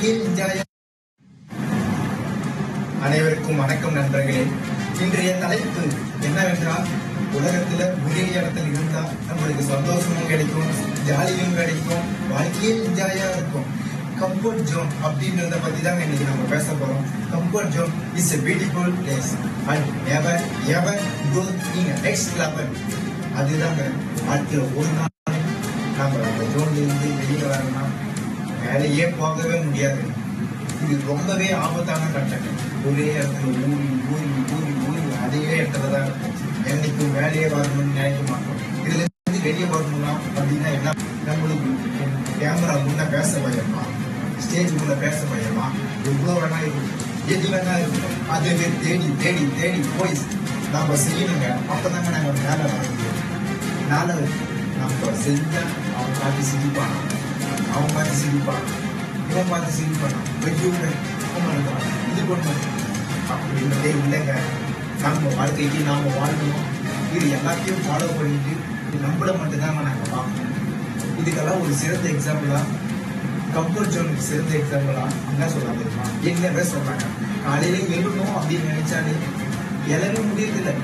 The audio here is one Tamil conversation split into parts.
வாழ்க்கையே என்ஜாய். அனைவருக்கும் வணக்கம் நண்பர்களே. இன்றைய தலைப்பு என்னவென்றால், உலகத்துல ஒரே இடத்துல இருந்தா நம்மளுக்கு சந்தோஷமும் கிடைக்கும், ஜாலியும் கிடைக்கும், வாழ்க்கையே என்ஜாயா இருக்கும். கம்ஃபர்ட் ஜோன் அப்படின்றத பத்தி தான் இன்னைக்கு நம்ம பேச போறோம். Comfort zone is a beautiful place and never ever go in a next level. அதுதாங்க வாழ்க்கையில ஒரு நாள் நம்ம அந்த ஜோன்ல இருந்து வெளியில வரணும்னா வேலையே போகவே முடியாது. இது ரொம்பவே ஆபத்தான கட்டணம். ஒரே இடத்துல ஊறி ஊறி ஊறி ஊறி அதே இடத்துல தான் என்னைக்கும் வேலையே வரணும்னு நினைக்க மாட்டோம். இதுல இருந்து வெளியே வரணும்னா அப்படின்னா என்ன, நம்மளுக்கு கேமரா முன்ன பேச பயமா, ஸ்டேஜ் முன்ன பேச பயமா, எவ்வளோ வேணா இருக்கும், எது வேணா இருக்கும், அதுவே தேடி தேடி தேடி போய் நம்ம செய்யணுங்க. அப்பதாங்க நாங்க மேலே வர முடியும். மேலே நம்ம செஞ்சா அவன் பார்த்து சிரிப்பானா, அவன் பார்த்து சிரிப்பானா, இவன் பார்த்து சிரிப்பானா, இது கொண்டு அப்படின்றதே இல்லைங்க. நம்ம வாழ்க்கைக்கு நாம வாழணும். இது எல்லாத்தையும் ஃபாலோ பண்ணிட்டு நம்மள மட்டும்தாங்க நாங்கள் பார்க்கணும். இதுக்கெல்லாம் ஒரு சிறந்த எக்ஸாம்பிளா, கம்ஃபர்ட் ஜோனுக்கு சிறந்த எக்ஸாம்பிளா என்ன சொல்றாங்க தெரியுமா? என்னவே சொல்றாங்க, காலையில எழுதணும் அப்படின்னு நினைச்சாலே எழவே முடியதில்லை.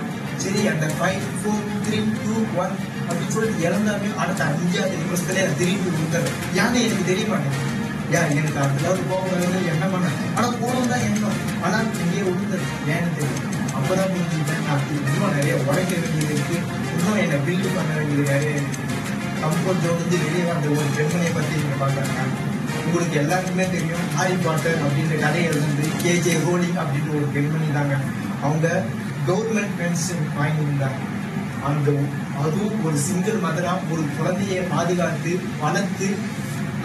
சரி, அந்த 5 4 3 2 1 அப்படின்னு சொல்லிட்டு இழந்தாமே அடுத்த 5வது நிமிஷத்துல திரும்பி விழுந்தாரு. ஏன்னு எனக்கு தெரிய மாட்டேங்குது. எனக்கு அடுத்தது போகிறது என்ன பண்ண, ஆனா போகணும் தான் எண்ணம், ஆனா இங்கேயே விழுந்தது. ஏன்னு தெரியும். அப்பதான் புரிஞ்சுக்கிட்டேன், நான் இன்னும் நிறைய உழைக்க வேண்டியது இருக்கு, இன்னும் என்னை பில்டு பண்ண வேண்டியது நிறைய இருக்கு. கம்ஃபர்ட் ஜோன் வந்து வெளியே வந்த ஒரு பெண்மணியை பத்தி நீங்க பாக்குறாங்க. உங்களுக்கு எல்லாருக்குமே தெரியும், ஹாரி பாட்டர் அப்படின்ற கதையை எழுதுறது KJ ரோலிங் அப்படின்ற ஒரு பெண்மணி தாங்க. அவங்க கவர்மெண்ட் பென்ஷன் வாங்கியிருந்தாங்க. அந்த அதுவும் ஒரு சிங்கிள் மதரா ஒரு குழந்தையை பாதுகாத்து வளர்த்து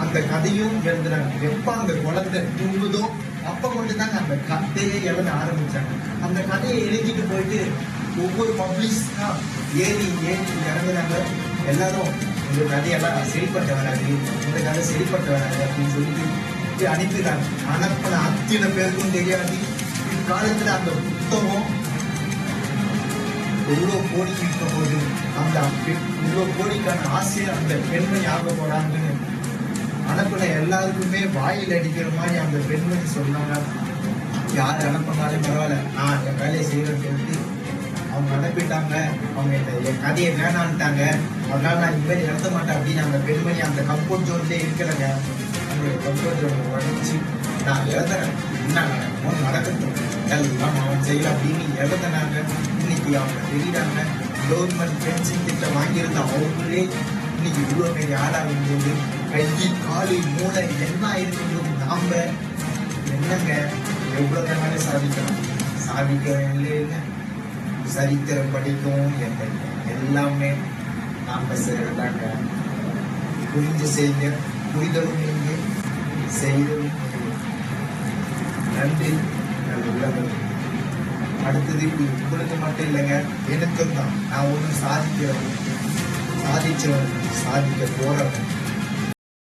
அந்த கதையும் எழுதுறாங்க. எப்ப அந்த குழந்தை தூங்குதோ அப்ப மட்டும்தாங்க அந்த கதையை எழுத ஆரம்பிச்சாங்க. அந்த கதையை எழுதிட்டு போயிட்டு ஒவ்வொரு பப்ளிஷா ஏறி ஏறி இறங்குறாங்க. எல்லாரும் இந்த கதையெல்லாம் சரிப்பட்ட வராது, இந்த கதை சரிப்பட்ட வராது அப்படின்னு சொல்லிட்டு அனுப்பிடுறாங்க. அனுப்பின அத்தனை பேருக்கும் தெரியாது இக்காலத்துல அந்த புத்தகம் எவ்வளவு கோடி இருக்கும் போது அந்த இவ்வளவு கோடிக்கான ஆசையை அந்த பெண்மணி ஆக போறாங்கன்னு அனுப்பின எல்லாருக்குமே வாயில் அடிக்கிற மாதிரி அந்த பெண்மணி சொன்னாங்க. யார் அனுப்பினாலும் பரவாயில்ல, நான் என் வேலையை செய்யறேன்னு சொல்லிட்டு அவங்க அனுப்பிட்டாங்க. அவங்க என் கதையை வேணான்ட்டாங்க, அதனால நான் இனிமேல் எழுத மாட்டேன் அப்படின்னு அந்த பெண்மணி அந்த கம்ஃபர்ட் ஜோன்லேயே இருக்கிறாங்க. அந்த கம்ஃபர்ட் ஜோன் உடச்சி நான் எழுதுறேன், என்ன நடக்கும் நடக்கட்டும், எல்லாம் அவன் செய்யல அப்படின்னு எழுதுனாங்க. இன்னைக்கு அவங்க தெரியுறாங்க. கவர்மெண்ட் பென்ஷன் திட்டம் வாங்கியிருந்த அவங்களே இன்னைக்கு இவ்வளோ பெரிய ஆளாகும்போது கை காலு மூளை என்ன இருக்கும்போது நாம என்னங்க எவ்வளோ வேணாலும் சாதிக்கலாம். சாதிக்க சரித்திரம் படிக்கும் எல்லாமே நாம செய்யறதாங்க. புரிஞ்சு செய்ய, புரிதலும் நீங்க செய்தலும் நன்றி. நல்ல உலகம். அடுத்தது உங்களுக்கு மட்டும் இல்லைங்க, எனக்கும் தான். நான் ஒன்றும் சாதிச்சவன், சாதிக்க போறவன்.